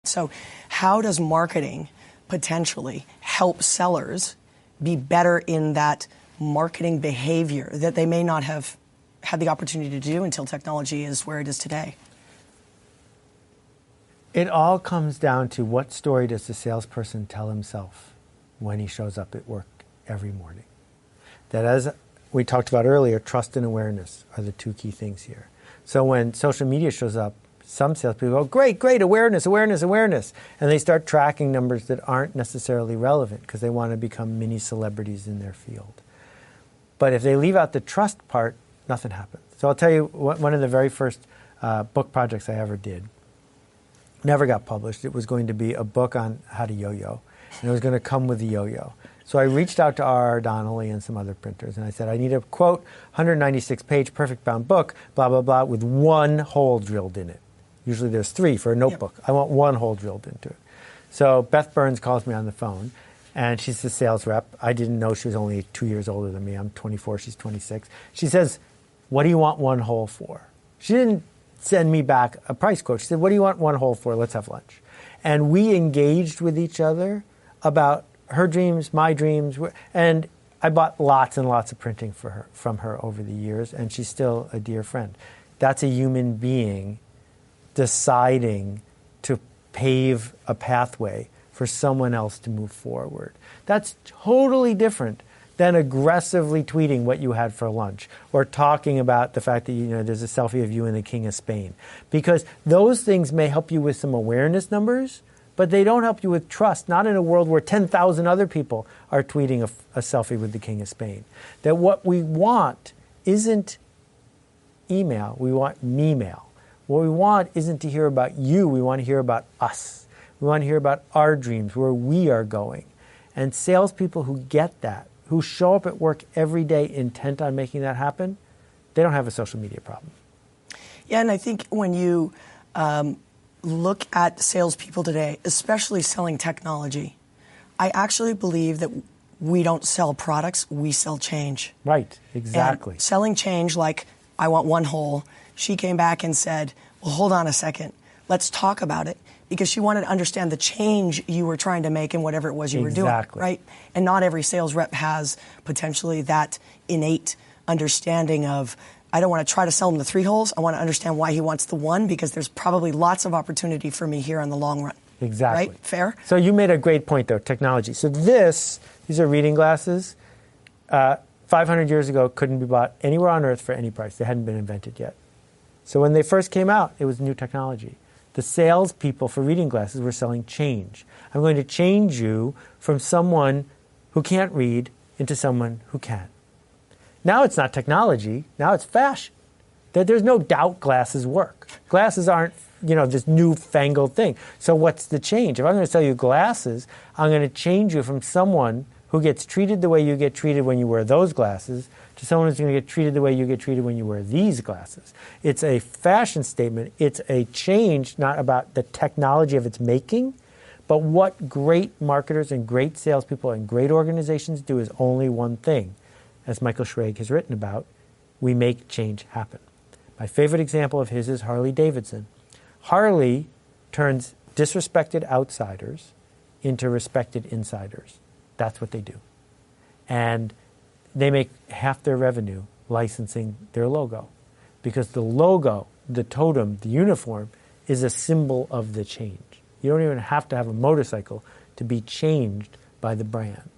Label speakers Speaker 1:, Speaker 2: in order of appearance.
Speaker 1: So how does marketing potentially help sellers be better in that marketing behavior that they may not have had the opportunity to do until technology is where it is today?
Speaker 2: It all comes down to what story does the salesperson tell himself when he shows up at work every morning. That, as we talked about earlier, trust and awareness are the two key things here. So when social media shows up, some salespeople go, great, great, awareness, awareness, awareness. And they start tracking numbers that aren't necessarily relevant because they want to become mini celebrities in their field. But if they leave out the trust part, nothing happens. So I'll tell you, one of the very first book projects I ever did never got published. It was going to be a book on how to yo-yo, and it was going to come with the yo-yo. So I reached out to R.R. Donnelly and some other printers, and I said, I need a, quote, 196-page perfect bound book, blah, blah, blah, with one hole drilled in it. Usually there's 3 for a notebook. Yep. I want one hole drilled into it. So Beth Burns calls me on the phone, and she's the sales rep. I didn't know she was only 2 years older than me. I'm 24, she's 26. She says, what do you want one hole for? She didn't send me back a price quote. She said, what do you want one hole for? Let's have lunch. And we engaged with each other about her dreams, my dreams, and I bought lots and lots of printing from her over the years, and she's still a dear friend. That's a human being deciding to pave a pathway for someone else to move forward. That's totally different than aggressively tweeting what you had for lunch or talking about the fact that there's a selfie of you and the King of Spain. Because those things may help you with some awareness numbers, but they don't help you with trust, not in a world where 10,000 other people are tweeting a selfie with the King of Spain. That what we want isn't email, we want me-mail. What we want isn't to hear about you, we want to hear about us. We want to hear about our dreams, where we are going. And salespeople who get that, who show up at work every day intent on making that happen, they don't have a social media problem.
Speaker 1: Yeah, and I think when you look at salespeople today, especially selling technology, I actually believe that we don't sell products, we sell change.
Speaker 2: Right, exactly.
Speaker 1: And selling change, like, I want one hole. She came back and said, well, hold on a second. Let's talk about it. Because she wanted to understand the change you were trying to make in whatever it was you were doing, right? And not every sales rep has potentially that innate understanding of, I don't want to try to sell him the 3 holes. I want to understand why he wants the 1, because there's probably lots of opportunity for me here in the long run.
Speaker 2: Exactly.
Speaker 1: Right? Fair?
Speaker 2: So you made a great point, though, technology. So these are reading glasses. 500 years ago, couldn't be bought anywhere on earth for any price. They hadn't been invented yet. So when they first came out, it was new technology. The salespeople for reading glasses were selling change. I'm going to change you from someone who can't read into someone who can. Now it's not technology. Now it's fashion. There's no doubt glasses work. Glasses aren't, this newfangled thing. So what's the change? If I'm going to sell you glasses, I'm going to change you from someone who gets treated the way you get treated when you wear those glasses to someone who's going to get treated the way you get treated when you wear these glasses. It's a fashion statement. It's a change, not about the technology of its making, but what great marketers and great salespeople and great organizations do is only one thing. As Michael Schrage has written about, we make change happen. My favorite example of his is Harley Davidson. Harley turns disrespected outsiders into respected insiders. That's what they do. And they make half their revenue licensing their logo. Because the logo, the totem, the uniform, is a symbol of the change. You don't even have to have a motorcycle to be changed by the brand.